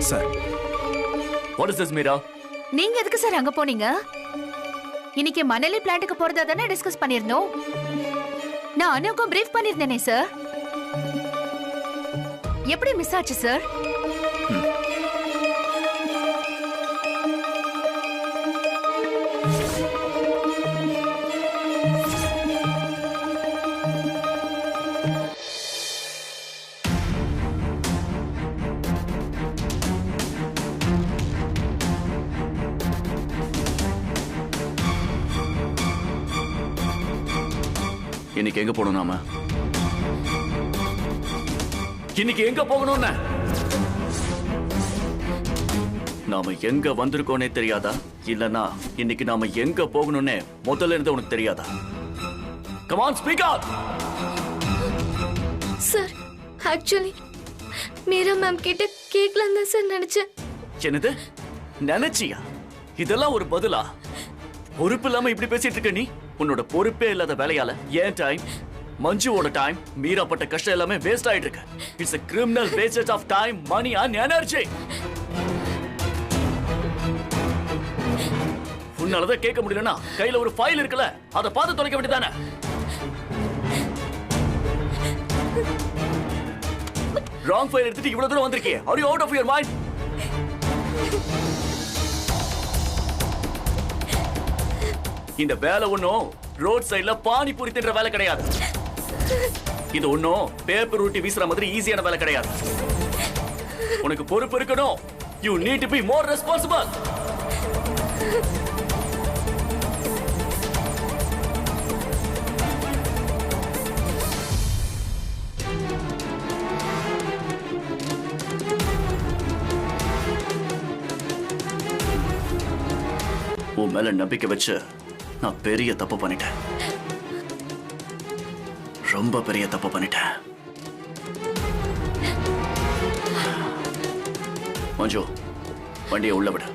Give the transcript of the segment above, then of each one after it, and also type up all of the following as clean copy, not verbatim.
Sir, what is this Meera? நீங்க எதுக்கு sir அங்க போனீங்க? இன்னைக்கு மணலி பிளான்ட்டுக்கு போறதா தானே டிஸ்கஸ் பண்ணிருந்தோம். நான் அனுக்கும் பிரீஃப் பண்ணிருந்தேனே சார். எப்படி மிஸ் ஆச்சு சார்? இன்னைக்கு எங்க போகணும் நாம? இன்னைக்கு எங்க போகணும்னு நாம எங்க வந்திருக்கோனே தெரியாதா? இல்லனா இன்னைக்கு நாம எங்க போகணும்னே முதல்ல இருந்து உனக்கு தெரியாதா? Come on, speak out. Sir, actually Meera ma'am கிட்ட கேட்கலாம் தான் சார் நினைச்சேன். என்னது நினைச்சியா? இதெல்லாம் ஒரு பதிலா? பொறுப்பு இல்லாம இப்படி பேசிட்டு இருக்க நீ? உன்னோட பொறுப்பே இல்லாத வேலையால ஏன் டைம், மஞ்சுவோட டைம், மீரா பட்ட கஷ்டம் எல்லாமே வேஸ்ட் ஆயிட்டு இருக்கு. It's a criminal wastage of time, money and energy. உன்னாலதான் கேட்க முடியலனா கையில ஒரு ஃபைல் இருக்குல்ல, அதை பார்த்து தொலைக்க வேண்டியதானே? ராங் ஃபைல் எடுத்துட்டு இவ்வளவு தூரம் வந்திருக்கே. Are you out of your mind? இந்த வேலை ஒன்னும் ரோட் சைடுல பானிபூரி தின்ற வேலை கிடையாது. இது ஒன்னும் பேப்பர் ஊட்டி வீசுற மாதிரி ஈஸியான வேலை கிடையாது. உனக்கு பொறுப்பு இருக்கணும். You need to be more responsible. உன் மேல நம்பிக்கை வச்சு நான் பெரிய தப்பு பண்ணிட்டேன். ரொம்ப பெரிய தப்பு பண்ணிட்டேன். மஞ்சு, வண்டியை உள்ள விடு.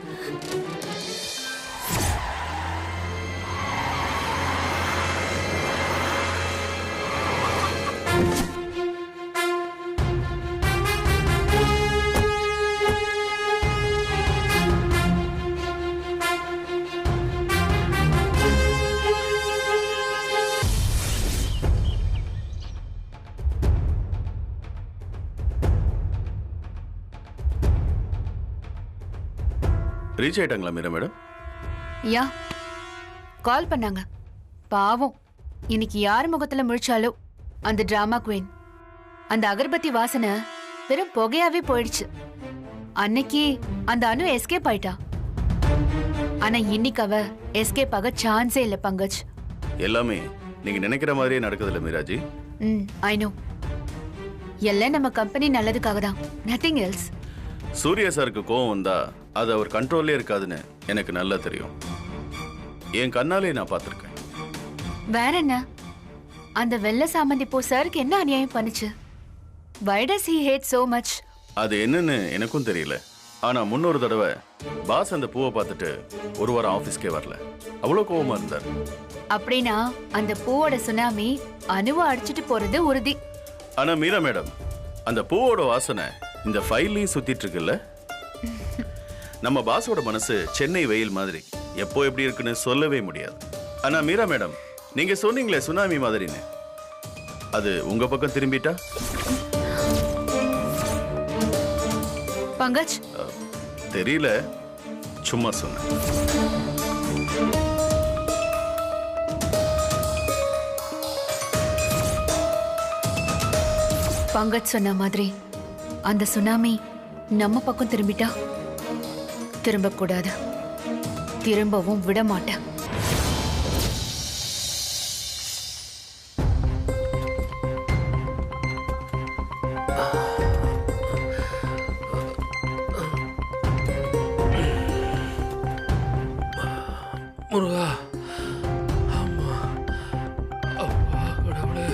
ரீச் ஆயிட்டாங்களா மீரா மேடம்? யா, கால் பண்ணாங்க. பாவம், இன்னைக்கு யார் முகத்துல முழிச்சாலோ அந்த டிராமா குவீன். அந்த அகர்பத்தி வாசனை வெறும் புகையாவே போயிடுச்சு. அன்னைக்கு அந்த அனு எஸ்கேப் ஆயிட்டா. ஆனா இன்னைக்கு அவ எஸ்கேப் ஆக சான்ஸே இல்ல பங்கஜ். எல்லாமே நீங்க நினைக்கிற மாதிரியே நடக்குது இல்ல மீராஜி? I know. எல்லாம் நம்ம கம்பெனி நல்லதுக்காக தான், நத்திங் எல்ஸ். சூர்யா சாருக்கு கோவம் வந்தா அது அவர் கண்ட்ரோல்லே இருக்காதுன்னு எனக்கு நல்லா தெரியும். என் கண்ணாலே நான் பார்த்திருக்கேன். வேற என்ன? அந்த வெள்ளை சாமந்தி பூ சாருக்கு என்ன அநியாயம் பண்ணுச்சு? Why does he hate so much? அது என்னன்னு எனக்கும் தெரியல. ஆனா முன்னொரு தடவை பாஸ் அந்த பூவை பார்த்துட்டு ஒரு வாரம் ஆபீஸ்க்கே வரல. அவ்வளவு கோவமா இருந்தார். அப்படின்னா அந்த பூவோட சுனாமி அணுவை அடிச்சிட்டு போறது உறுதி. ஆனா மீரா மேடம், அந்த பூவோட வாசனை இந்த ஃபைல்லையும் சுத்திட்டு இருக்குல்ல? நம்ம பாஸோட மனசு சென்னை வெயில் மாதிரி எப்போ எப்படி இருக்குன்னு சொல்லவே முடியாது. ஆனா மீரா மேடம், நீங்க சொன்னீங்களே சுனாமி மாதிரின்னு, அது உங்க பக்கம் திரும்பிட்டா? பங்கஜ், தெரியல, சும்மா சொன்னேன். பங்கஜ் சொன்ன மாதிரி அந்த சுனாமி நம்ம பக்கம் திரும்பிட்டா? திரும்பக்கூடாது, திரும்பவும் விட மாட்டேன். முருகா, அம்மா, அப்பா, கடவுளே.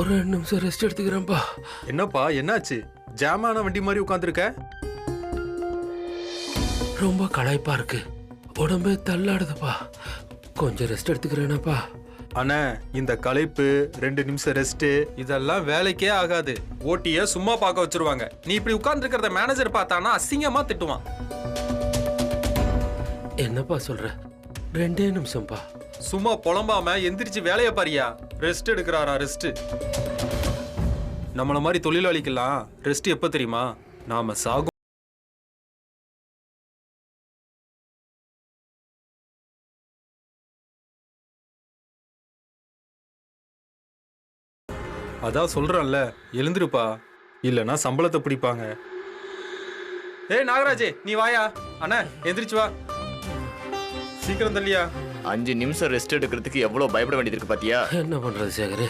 ஒரு 2 நிமிஷம் ரெஸ்ட் எடுத்துக்கிறேன்ப்பா. என்னப்பா, என்னாச்சு? ஜாமான வண்டி மாதிரி உட்காந்துருக்க? ரொம்ப களைப்பா இருக்கு, உடம்பே தள்ளாடுதுப்பா. கொஞ்சம் ரெஸ்ட் எடுத்துக்கிறேனாப்பா. அண்ணா இந்த களைப்பு 2 நிமிஷம் ரெஸ்ட் இதெல்லாம் வேலைக்கே ஆகாது. ஓட்டிய சும்மா பார்க்க வச்சிருவாங்க. நீ இப்படி உட்கார்ந்து இருக்கிறத மேனேஜர் பார்த்தானா அசிங்கமா திட்டுவான். என்னப்பா சொல்ற? 2 நிமிஷம்ப்பா. சும்மா புலம்பாம எந்திரிச்சு வேலையை பாரியா. ரெஸ்ட் எடுக்கிறாரா ரெஸ்ட்? நம்மள மாதிரி தொழிலாளிக்கெல்லாம் ரெஸ்ட் எப்ப தெரியுமா? நாம சாகும். அதான் சொல்றேன்ல, எழுந்திருப்பா, இல்லனா சம்பளத்தை பிடிப்பாங்க. ஏய் நாகராஜே, நீ வாயா. அண்ணா எந்திரிச்சு வா, சீக்கிரம் தள்ளியா. 5 நிமிஷம் ரெஸ்ட் எடுக்கிறதுக்கு எவ்வளவு பயப்பட வேண்டியது இருக்கு பாத்தியா? என்ன பண்றது சேகர்?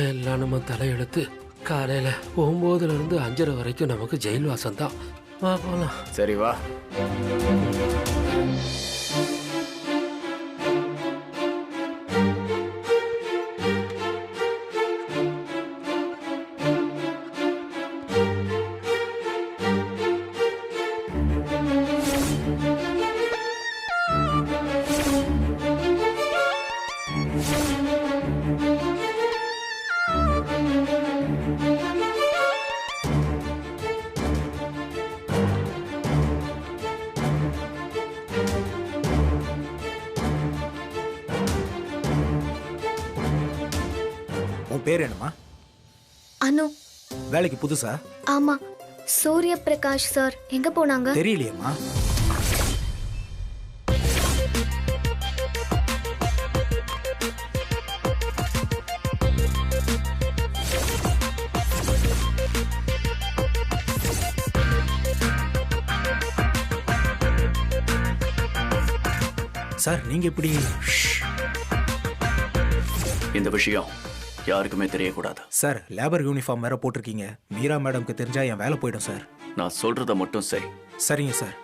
எல்லாம் நம்ம தலையெழுத்து. காலையில 9ல இருந்து 5:30 வரைக்கும் நமக்கு ஜெயில் வாசம் தான். வா போலாம். சரி வா. உன் பேர் என்னம்மா? அனு. வேலைக்கு புதுசா? ஆமா. சூர்ய பிரகாஷ் சார் எங்க போனாங்க? தெரியலையேம்மா. சார் நீங்க எப்படி? இந்த விஷயம் யாருக்குமே தெரியக்கூடாது. சார் லேபர் யூனிஃபார்ம் வேற போட்டிருக்கீங்க. மீரா மேடம்க்கு தெரிஞ்சா என் வேலை போயிடும் சார். நான் சொல்றத மட்டும் சரி. சரிங்க சார்.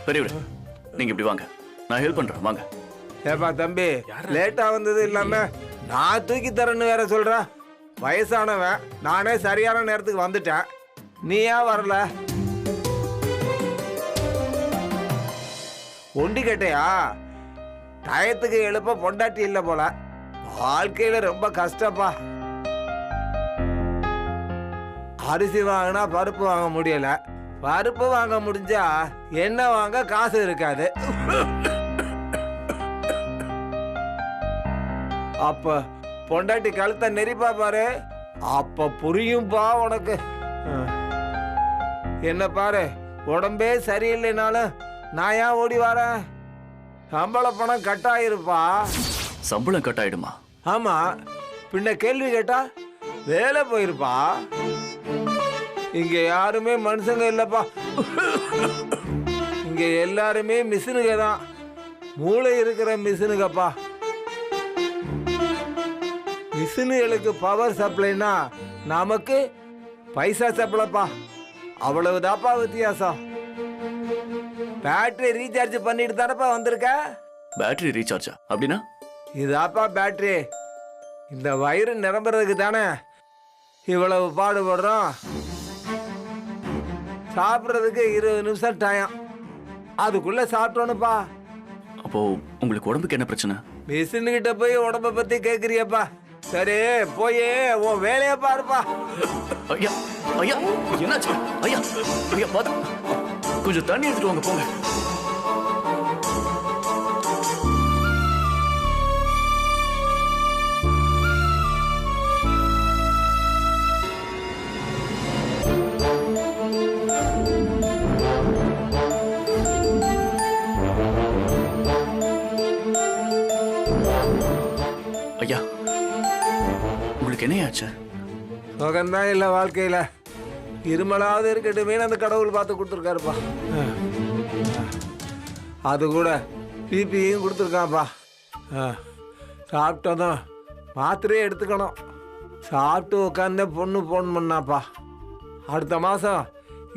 பெரியவர், நீங்க இப்படி வாங்க, நான் ஹெல்ப் பண்றேன், வாங்க. ஏப்பா தம்பி, லேட்டா வந்தது இல்லாம நான் தூக்கி தரேன்னு வேற சொல்ற. வயசானவன், நானே சரியான நேரத்துக்கு வந்துட்டேன், நீ ஏன் வரல? ஒண்டி கேட்டையா? டயத்துக்கு எழுப்ப பொண்டாட்டி இல்ல போல. வாழ்க்கையில ரொம்ப கஷ்டப்பா. அரிசி வாங்கினா பருப்பு வாங்க முடியல, பருப்பு வாங்க முடிஞ்சா என்ன வாங்க காசு இருக்காது. அப்ப பொண்டாட்டி கழுத்த நெரிப்பா பாரு, அப்ப புரியும்பா உனக்கு. என்ன பாரு, உடம்பே சரியில்லைனாலும் நான் ஏன் ஓடி வரேன்? சம்பள பணம் கட்டாயிருப்பா. சம்பளம் கட் ஆயிடுமா? ஆமா, பின்ன கேள்வி கேட்டா வேலை போயிருப்பா. இங்க யாருமே மனுஷங்க இல்லப்பா. இங்க எல்லாருமே மிஷினுங்க தான். மூளை இருக்கிற மிஷினுங்கப்பா. மிஷினுகளுக்கு பவர் சப்ளைனா நமக்கு பைசா சப்ளைப்பா. அவ்வளவுதாப்பா வித்தியாசம். பேட்டரி ரீசார்ஜ் பண்ணிட்டு தானப்பா வந்திருக்க. பேட்டரி ரீசார்ஜா? அப்படின்னா இதாப்பா பேட்டரி. இந்த வயிறு நிரம்புறதுக்கு தானே இவ்வளவு பாடுபடுறோம். சாப்பிட்றதுக்கு 20 நிமிஷம் டைம், அதுக்குள்ள சாப்பிட்டோன்னுப்பா. அப்போ உங்களுக்கு உடம்புக்கு என்ன பிரச்சனை? மிஷின்கிட்ட போய் உடம்ப பத்தி கேக்குறியப்பா. சரி போய் உன் வேலைய பாருப்பா. ஐயா ஐயா, என்னாச்சு? ஐயா ஐயா, பாத்து கொஞ்சம் தண்ணி எடுத்துட்டு வாங்க, போங்க. ஐயா, உங்களுக்கு என்னையாச்சு? சுகம்தான் இல்லை வாழ்க்கையில. இருமலாவது இருக்கட்டுமே அந்த கடவுள் பார்த்து கொடுத்துருக்காருப்பா. அது கூட பிபியும் கொடுத்துருக்கான்ப்பா. சாப்பிட்டதும் மாத்திரையே எடுத்துக்கணும். சாப்பிட்டு உட்காந்து பொண்ணு ஃபோன் பண்ணாப்பா. அடுத்த மாதம்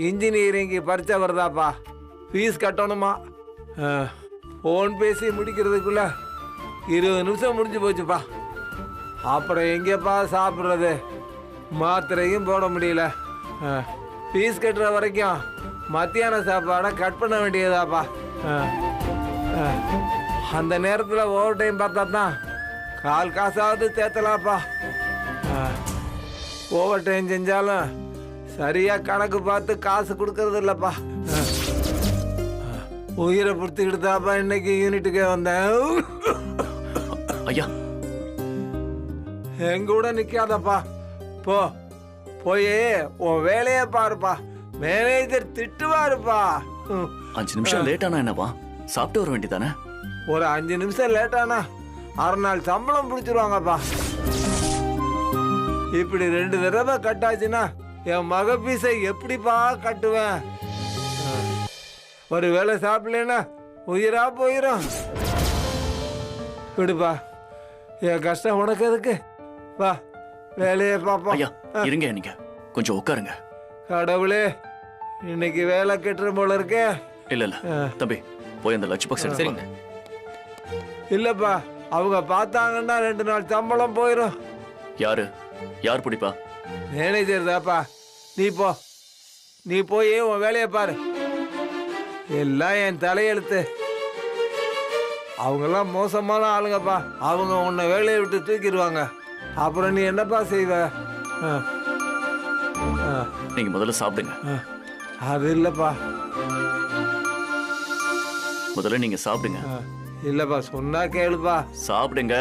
இன்ஜினியரிங்கு பரீட்சை வருதாப்பா, ஃபீஸ் கட்டணுமா. ஃபோன் பேசி முடிக்கிறதுக்குள்ள 20 நிமிஷம் முடிஞ்சு போச்சுப்பா. அப்புறம் எங்கேப்பா சாப்பிட்றது, மாத்திரையும் போட முடியல. ஃபீஸ் கட்டுற வரைக்கும் மத்தியான சாப்பாடை கட் பண்ண வேண்டியதாப்பா. அந்த நேரத்தில் ஓவர் டைம் பார்த்தா தான் கால் காசாவது தேத்தலாப்பா. ஓவர் டைம் செஞ்சாலும் சரியாக கணக்கு பார்த்து காசு கொடுக்கறது இல்லைப்பா. உயிரை பிடிச்சிக்கிட்டு தாப்பா இன்னைக்கு யூனிட்டுக்கே வந்தேன். ஐயா எங்க கூட நிற்காதப்பா, போய் உன் வேலையை பாருப்பா. மேனேஜர் திட்டுவாருப்பா. 5 நிமிஷம் லேட்டானா என்னவா? சாப்பிட்டு வர வேண்டியதானே? ஒரு 5 நிமிஷம் லேட்டானா 6 நாள் சம்பளம் பிடிச்சிருவாங்கப்பா. இப்படி 2 தடவை கட்டாச்சுன்னா என் மக பீஸை எப்படிப்பா கட்டுவேன்? ஒரு வேளை சாப்பிடலன்னா உயிரா போயிடும். விடுப்பா, என் கஷ்டம் உனக்கு எதுக்கு? வா வேலையை பாப்பா. ஐயா இருங்க, நீங்க கொஞ்சம் உட்காருங்க. கடவுளே, இன்னைக்கு வேலை கெட்டுற போல இருக்கே. இல்ல இல்ல தம்பி, போய் அந்த லட்ச பாக்ஸ் எடுத்துங்க. இல்லப்பா, அவங்க பார்த்தாங்கன்னா 2 நாள் சம்பளம் போயிடும். யார் பிடிப்பா? மேனேஜர் தாப்பா. நீ போய் உன் வேலையை பாரு. எல்லாம் என் தலையெழுத்து. அவங்கெல்லாம் மோசமான ஆளுங்கப்பா. அவங்க உன்னை வேலையை விட்டு தூக்கிடுவாங்க. அப்புறம் நீ என்னப்பா செய்வ? நீங்க முதல்ல சாப்பிடுங்க. அது இல்லப்பா. முதல்ல நீங்க சாப்பிடுங்க. இல்லப்பா, சொன்னா கேளுப்பா. சாப்பிடுங்க.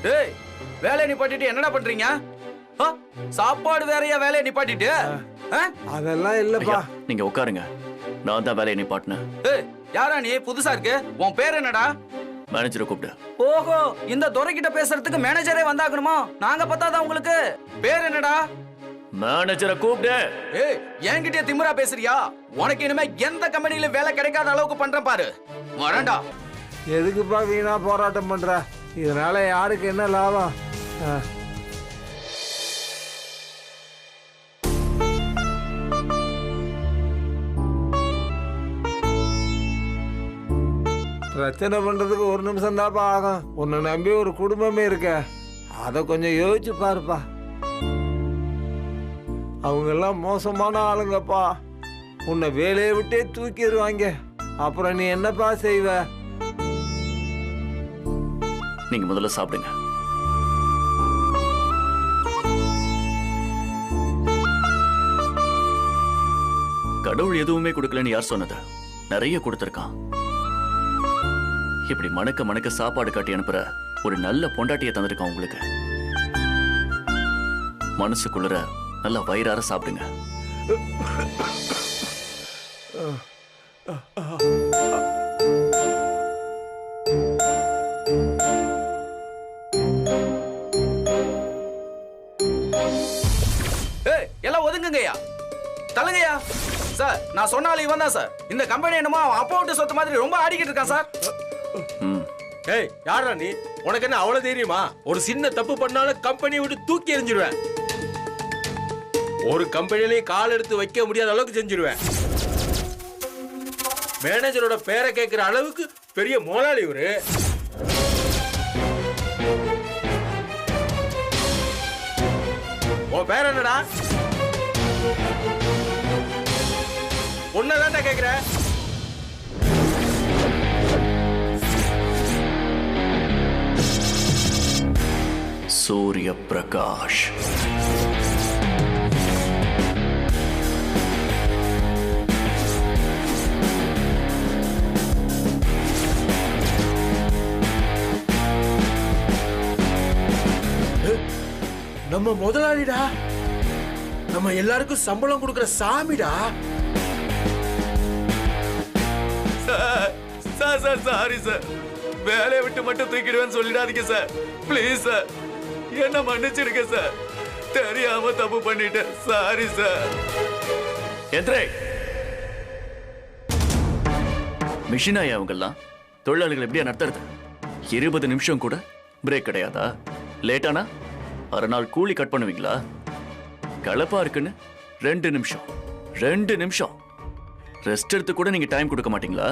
ஏய், வேலையை நிப்பாட்டிட்டு என்னடா பண்றீங்க? சாப்பாடு வேறையா வேலையை நிப்பாட்டிட்டு? அதெல்லாம் இல்லப்பா. நீங்க உட்காருங்க, நான் தான் வேலையை நிப்பாட்டினேன். ஏய், யாரா நீ? புதுசா இருக்கு. உன் பேர் என்னடா? மேனேஜரை கூப்பிடு. ஓஹோ, இந்த துரைக்கிட்ட பேசுறதுக்கு மேனேஜரே வந்தாகணுமா? நாங்க பத்தாதான் உங்களுக்கு. பேர் என்னடா? மேனேஜரை கூப்பிடு. ஏய், என்கிட்ட திமிரா பேசுறியா? உனக்கு இனிமே எந்த கம்பெனில வேலை கிடைக்காத அளவுக்கு பண்றேன் பாரு. வரேன்டா. எதுக்குப்பா வீணா போராட்டம் பண்ற? இதனால யாருக்கு என்ன லாபம்? பிரச்சனை பண்றதுக்கு 1 நிமிஷம் தான்ப்பா ஆகும். உன்னை நம்பி ஒரு குடும்பமே இருக்க. அதை கொஞ்சம் யோசிச்சு பாருப்பா. அவங்க எல்லாம் மோசமான ஆளுங்கப்பா. உன்னை வேலையை விட்டே தூக்கிடுவாங்க. அப்புறம் நீ என்னப்பா செய்வ? நீங்க முதல்ல சாப்பிடுங்க. கடவுள் எதுவுமே கொடுக்கலன்னு யார் சொன்னது? நிறைய கொடுத்திருக்கான். இப்படி மணக்க மணக்க சாப்பாடு காட்டி அனுப்புற ஒரு நல்ல பொண்டாட்டியை தந்திருக்கான் உங்களுக்கு. மனசுக்குள்ள நல்லா வயிறார சாப்பிடுங்க. எல்லாம் ஒதுங்குங்கய்யா, தலங்கய்யா. சார், நான் சொன்னாலும் இவன் தான் சார். இந்த கம்பெனி என்னமோ அப்பா விட்டு சொத்து மாதிரி ரொம்ப ஆடிக்கிட்டு இருக்கான் சார். ஏய், யாரா நீ? உனக்கு என்ன அவ்வளவு தெரியுமா? ஒரு சின்ன தப்பு பண்ணாலும் கம்பெனியை விட்டு தூக்கி எறிஞ்சிருவேன். ஒரு கம்பெனிலையும் கால் எடுத்து வைக்க முடியாத அளவுக்கு செஞ்சிருவேன். மேனேஜரோட பேரை கேட்கிற அளவுக்கு பெரிய முதலாளி இவரு. உன் பேர் என்னடா? உன்னதான்டா கேக்குற. சூரிய பிரகாஷ். நம்ம முதலாளிடா, நம்ம எல்லாருக்கும் சம்பளம் கொடுக்கிற சாமிடா. சார் சார் சாரி சார், வேலையை விட்டு மட்டும் தூக்கிடுவேன்னு சொல்லிடாதீங்க சார். ப்ளீஸ் சார், என்ன மன்னிச்சிருக்க சார். தெரியாம தப்பு பண்ணிட்டேன். Sorry sir. எந்திரே. மிஷினாயா அவங்கெல்லாம் தொழிலாளிகள் எப்படியா நடத்துறது? 20 நிமிஷம் கூட பிரேக் கிடையாதா? லேட்டானா அரை நாள் கூலி கட் பண்ணுவீங்களா? கலப்பா இருக்குன்னு 2 நிமிஷம் 2 நிமிஷம் ரெஸ்ட் எடுத்து கூட நீங்க டைம் கொடுக்க மாட்டீங்களா?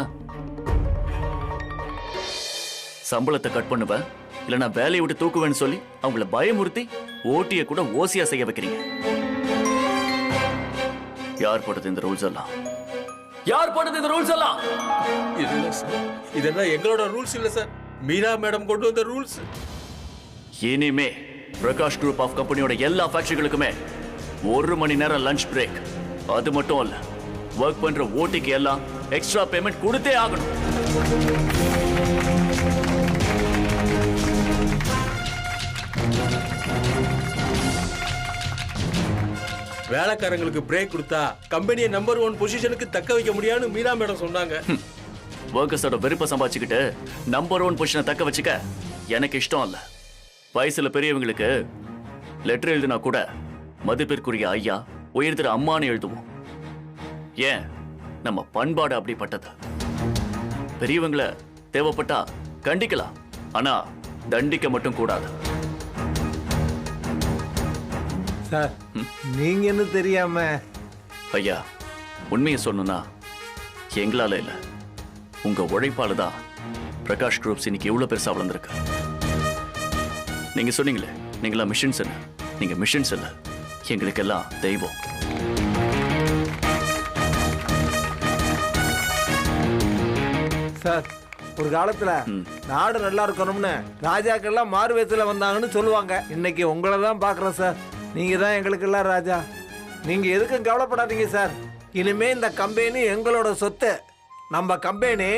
சம்பளத்தை கட் பண்ணுவேன் இல்லைன்னா வேலையை விட்டு தூக்குவேன்னு சொல்லி அவங்கள பயமுறுத்தி ஓட்டிய கூட ஓசியா செய்ய வைக்கிறீங்க. யார் போட்டது இந்த ரூல்ஸ் எல்லாம்? யார் போட்டது இந்த ரூல்ஸ் எல்லாம்? இல்ல சார், இதெல்லாம் எங்களோட ரூல்ஸ் இல்ல சார். மீரா மேடம் கொண்டு வந்த ரூல்ஸ். இனிமே பிரகாஷ் குரூப் ஆஃப் கம்பெனியோட எல்லா ஃபேக்டரிகளுக்குமே 1 மணி நேரம் லஞ்ச் பிரேக். அது மட்டும் இல்ல, ஒர்க் பண்ற ஓட்டிக்கு எல்லாம் எக்ஸ்ட்ரா பேமெண்ட் கொடுத்தே ஆகணும். வேலைக்காரங்களுக்கு பிரேக் கொடுத்தா கம்பெனியை நம்பர் 1 பொசிஷனுக்கு தக்க வைக்க முடியாதுன்னு மீரா மேடம் சொன்னாங்க. ஒர்க்கர்ஸோட வெறுப்பை சம்பாதிச்சுக்கிட்டு நம்பர் 1 பொசிஷனை தக்க வச்சுக்க எனக்கு இஷ்டம் இல்ல. வயசுல பெரியவங்களுக்கு லெட்டர் எழுதினா கூட மதிப்பிற்குரிய ஐயா, உயர்திரு அம்மான்னு எழுதுவோம். ஏன், நம்ம பண்பாடு அப்படிப்பட்டது. பெரியவங்களை தேவைப்பட்டா கண்டிக்கலாம், ஆனா தண்டிக்க மட்டும் கூடாது. சார், நீங்க என்ன தெரியாம? ஐயா, உண்மையை சொல்லணும்னா எங்களால இல்ல, உங்க உழைப்பால தான் பிரகாஷ் குரூப்ஸ் இன்னைக்கு இவ்வளவு பெருசா வளர்ந்துருக்கு. நீங்க சொன்னீங்களே, நீங்களா மிஷின்ஸ் இல்ல. நீங்க மிஷின்ஸ் இல்ல, எங்களுக்கெல்லாம் தெய்வம். சார், ஒரு காலத்துல நாடு நல்லா இருக்கணும்னு ராஜாக்கள்லாம் மாறு வேஷத்துல வந்தாங்கன்னு சொல்லுவாங்க. இன்னைக்கு உங்களை தான் பாக்குறோம் சார். நீங்க தான் எங்களுக்கெல்லாம் ராஜா. நீங்க எதுக்கும் கவலைப்படாதீங்க சார். இனிமே இந்த கம்பெனி எங்களோட சொத்து. நம்ம கம்பெனி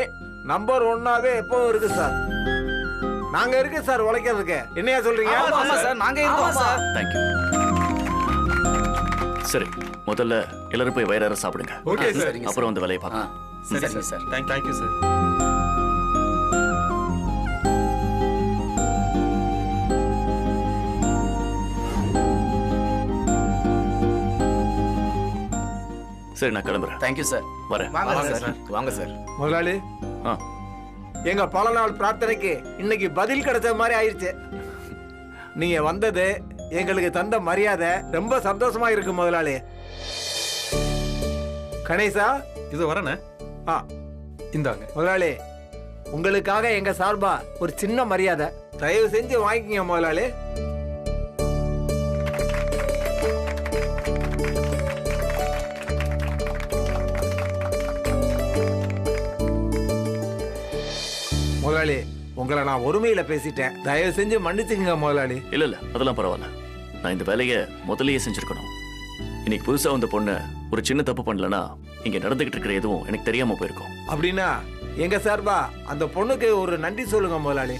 நம்பர் 1ஆவே எப்பவும் இருக்கு சார். நாங்க இருக்கு சார் உழைக்கிறதுக்கு. என்னையா சொல்றீங்க? ஆமா சார், நாங்க இருக்கோம் சார். தேங்க்யூ. சரி, முதல்ல எல்லாரும் போய் வயிறார சாப்பிடுங்க. Okay sir. அப்புறம் வந்து வேலையை பார்க்கலாம். சரி சார். Thank you sir. சரி, நான் கிளம்புறேன். Thank you sir. வரேன். வாங்க சார். வாங்க சார். முதலாளி, ஆ, எங்க பல நாள் பிரார்த்தனைக்கு இன்னைக்கு பதில் கிடைச்ச மாதிரி ஆயிடுச்சு. நீங்க வந்தது எங்களுக்கு தந்த மரியாதை ரொம்ப சந்தோஷமா இருக்கு முதலாளி. கணேசா, இது வரனே. ஆ, இந்தாங்க முதலாளி, உங்களுக்காக எங்க சார்பா ஒரு சின்ன மரியாதை. தயவு செஞ்சு வாங்கிக்கங்க முதலாளி. முதலாளி, உங்களை நான் ஒருமையில பேசிட்டேன். தயவு செஞ்சு மன்னிச்சுங்க முதலாளி. இல்ல இல்ல, அதெல்லாம் பரவாயில்ல. நான் இந்த வேலையை முதல்லயே செஞ்சிருக்கணும். இன்னைக்கு புதுசா வந்த பொண்ணு ஒரு சின்ன தப்பு பண்ணலனா இங்க நடந்துகிட்டு இருக்கிற எதுவும் எனக்கு தெரியாம போயிருக்கும். அப்படின்னா எங்க சார்பா அந்த பொண்ணுக்கு ஒரு நன்றி சொல்லுங்க முதலாளி.